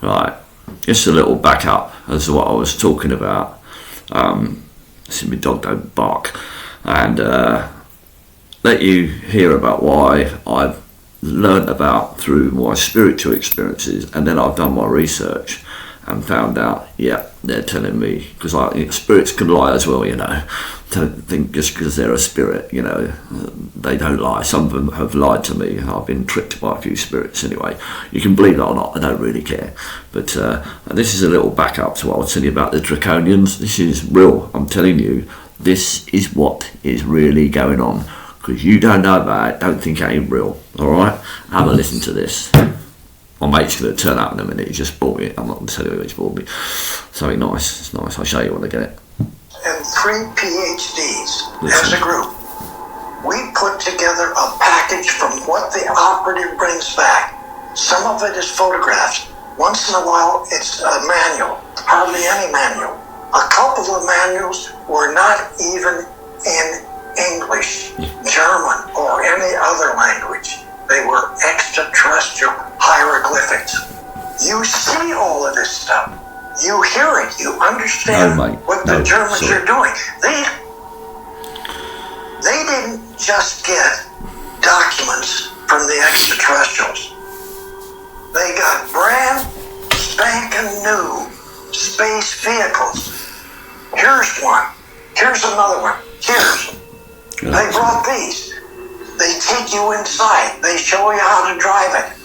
Right, just a little back up as to what I was talking about. See, my dog don't bark. And let you hear about why I've learnt about through my spiritual experiences, and then I've done my research and found out, yeah, they're telling me, because spirits can lie as well, you know. Don't think just because they're a spirit, you know, they don't lie. Some of them have lied to me. I've been tricked by a few spirits anyway. You can believe it or not, I don't really care. But this is a little back up to what I was telling you about the Draconians. This is real, I'm telling you. This is what is really going on. Because you don't know about it, don't think it ain't real, alright? Have a listen to this. My mate's going to turn up in a minute, he just bought me. I'm not going to tell you what he's bought me. Something nice, it's nice, I'll show you when I get it. And 3 PhDs as a group. We put together a package from what the operative brings back. Some of it is photographs. Once in a while, it's a manual, hardly any manual. A couple of manuals were not even in English, German, or any other language. They were extraterrestrial hieroglyphics. You see all of this stuff. You hear it. You understand what the Germans are doing. They didn't just get documents from the extraterrestrials. They got brand spanking new space vehicles. Here's one. Here's another one. They brought these. They take you inside. They show you how to drive it.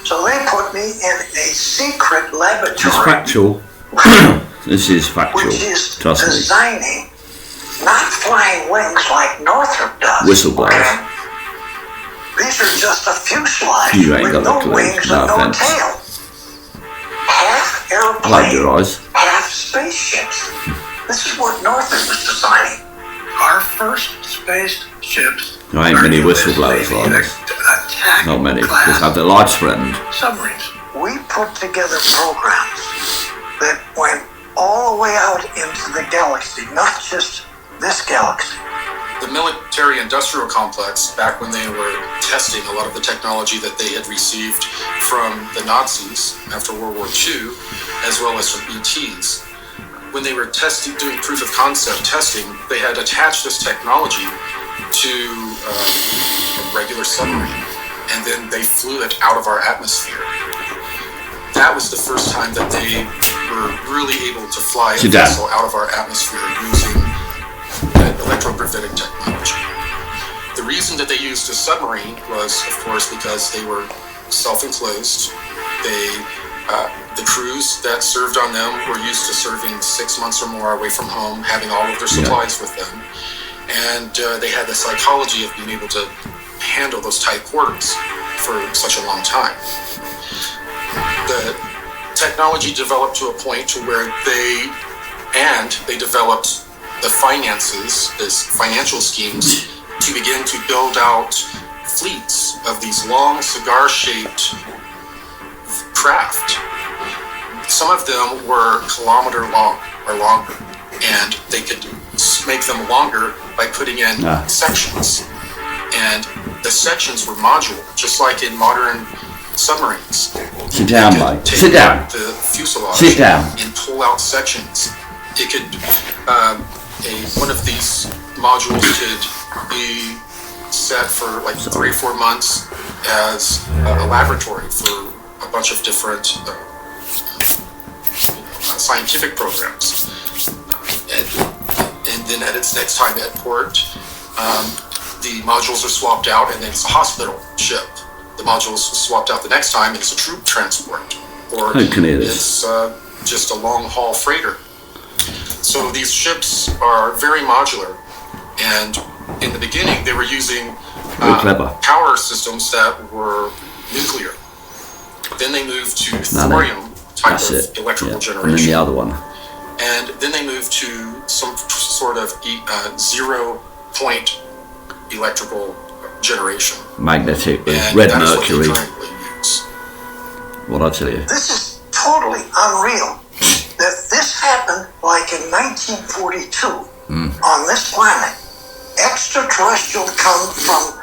So they put me in a secret laboratory. This is factual. This is factual. Which is trust designing, not flying wings like Northrop does. Whistleblowers. Okay? These are just a fuselage with no wings and no tail. Half airplane, half spaceships. This is what Northrop was designing. Our first spaceships. There ain't many whistleblowers like this. Not many, because have their lives threatened. Submarines. We put together programs that went all the way out into the galaxy, not just this galaxy. The military-industrial complex, back when they were testing a lot of the technology that they had received from the Nazis after World War II, as well as from ETs, when they were doing proof of concept testing, they had attached this technology to a regular submarine, and then they flew it out of our atmosphere. That was the first time that they were really able to fly a vessel out of our atmosphere using electrogravitic technology. The reason that they used a submarine was, of course, because they were self-enclosed. The crews that served on them were used to serving 6 months or more away from home, having all of their supplies with them. And they had the psychology of being able to handle those tight quarters for such a long time. The technology developed to a point to where they developed the finances, this financial schemes, to begin to build out fleets of these long cigar-shaped craft. Some of them were kilometer long or longer, and they could make them longer by putting in sections. And the sections were modular, just like in modern submarines. Sit down, mate. Sit down. The fuselage. Sit down. And pull out sections. It could one of these modules could be set for like 3 or 4 months as a laboratory for a bunch of different scientific programs. And then at its next time at port, the modules are swapped out, and then it's a hospital ship. The modules swapped out the next time, and it's a troop transport. Or it's just a long-haul freighter. So these ships are very modular, and in the beginning they were using power systems that were nuclear. Then they moved to thorium type of electrical generation. And then the other one. And then they moved to some sort of zero-point electrical generation. Magnetic, and red mercury. What I tell you. This is totally unreal. That this happened like in 1942 on this planet. Extraterrestrial come from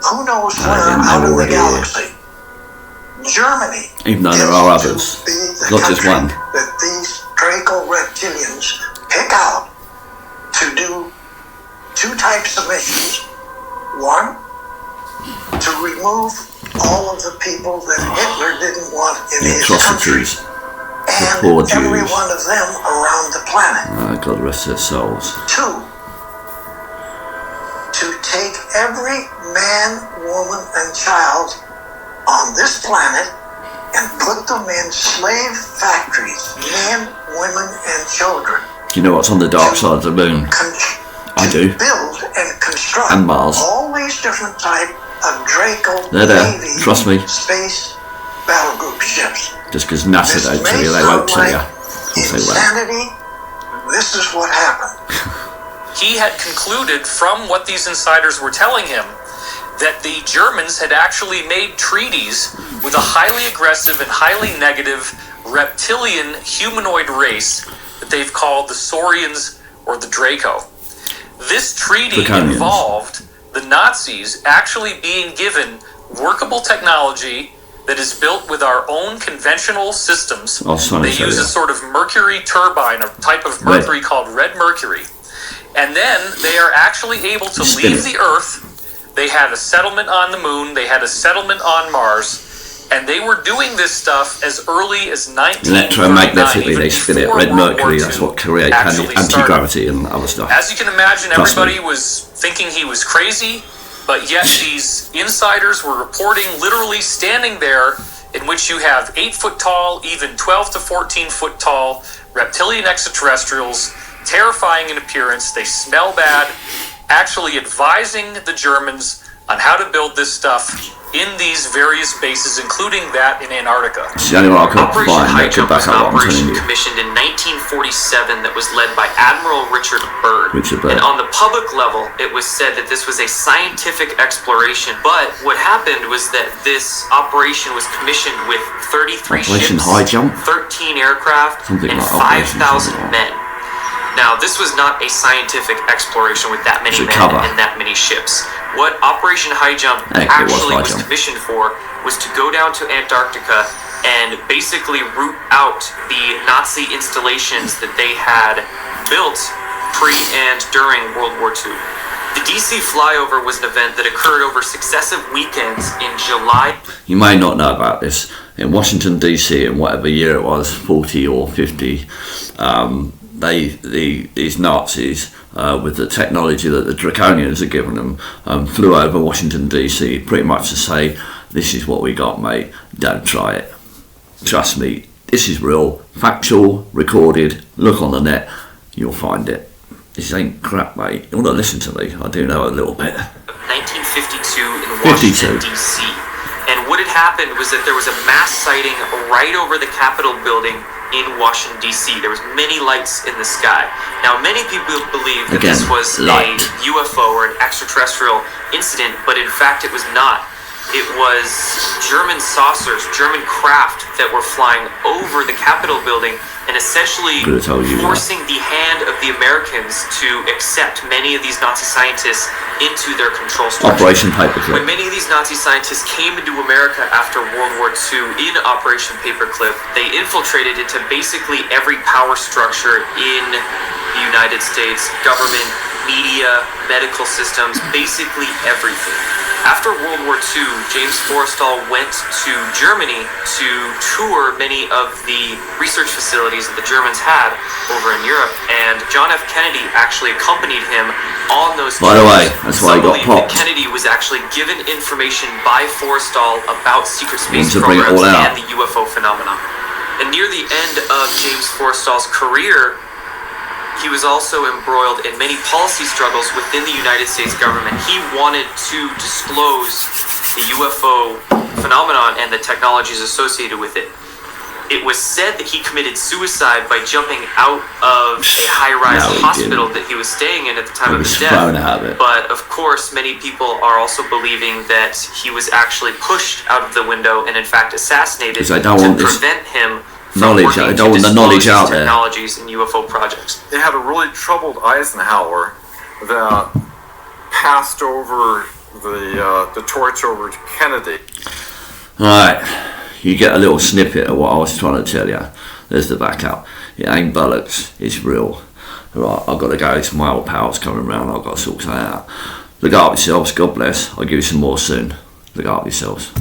who knows where out of the galaxy. Germany, even though there are others, not just one. That these Draco reptilians pick out to do two types of missions. One, to remove all of the people that Hitler didn't want in his country, and poor Jews. every one of them around the planet. God rest their souls. Two, to take every man, woman, and child on this planet and put them in slave factories, men, women, and children. Do you know what's on the dark side of the moon? I do. Build and construct and Mars. all these different types of Draco They're there. Navy Trust me. space battle group ships. Just because NASA don't tell you, they won't tell you. Insanity. This is what happened. He had concluded from what these insiders were telling him that the Germans had actually made treaties with a highly aggressive and highly negative reptilian humanoid race that they've called the Saurians or the Draco. This treaty involved the Nazis actually being given workable technology that is built with our own conventional systems. They use a sort of mercury turbine, a type of mercury called red mercury. And then they are actually able to leave the Earth. They had a settlement on the moon. They had a settlement on Mars. And they were doing this stuff as early as 1939. Electromagnetically, they spin it. Red mercury, that's what creates anti-gravity and other stuff. As you can imagine, everybody was thinking he was crazy, but yet these insiders were reporting literally standing there, in which you have 8 foot tall, even 12 to 14 foot tall reptilian extraterrestrials, terrifying in appearance. They smell bad, actually advising the Germans on how to build this stuff in these various bases, including that in Antarctica. Operation High Jump was an operation commissioned in 1947 that was led by Admiral Richard Byrd. And on the public level, it was said that this was a scientific exploration. But what happened was that this operation was commissioned with 33 ships, 13 aircraft, and 5,000 men. Now, this was not a scientific exploration with that many men and that many ships. What Operation High Jump actually was commissioned for was to go down to Antarctica and basically root out the Nazi installations that they had built pre and during World War II. The DC flyover was an event that occurred over successive weekends in July. You may not know about this. In Washington, DC, in whatever year it was, 40 or 50, these Nazis, with the technology that the Draconians had given them, flew over Washington DC pretty much to say, this is what we got, mate, don't try it. Trust me, this is real, factual, recorded, look on the net, you'll find it. This ain't crap, mate. You want to listen to me? I do know a little bit. 1952 in Washington, D.C. And what had happened was that there was a mass sighting right over the Capitol building in Washington, D.C. There was many lights in the sky. Now, many people believe that this was a UFO or an extraterrestrial incident, but in fact it was not. It was German saucers, German craft that were flying over the Capitol building and essentially forcing the hand of the Americans to accept many of these Nazi scientists into their control structure. Operation Paperclip. When many of these Nazi scientists came into America after World War II in Operation Paperclip, they infiltrated into basically every power structure in the United States, government, media, medical systems, basically everything. After World War II, James Forrestal went to Germany to tour many of the research facilities that the Germans had over in Europe, and John F. Kennedy actually accompanied him on those tours. By the way, that's why he got popped. Kennedy was actually given information by Forrestal about secret space programs and the UFO phenomenon. And near the end of James Forrestal's career, he was also embroiled in many policy struggles within the United States government. He wanted to disclose the UFO phenomenon and the technologies associated with it. It was said that he committed suicide by jumping out of a high-rise hospital that he was staying in at the time of his death. But of course, many people are also believing that he was actually pushed out of the window and in fact assassinated to prevent him knowledge. I don't want the knowledge out there. Technologies and UFO projects. They had a really troubled Eisenhower that passed over the torch over to Kennedy. Right, you get a little snippet of what I was trying to tell you. There's the backup. It ain't bollocks, it's real. Right, I've got to go, it's my old pals coming round, I've got to sort something out. Look after yourselves, God bless. I'll give you some more soon. Look after yourselves.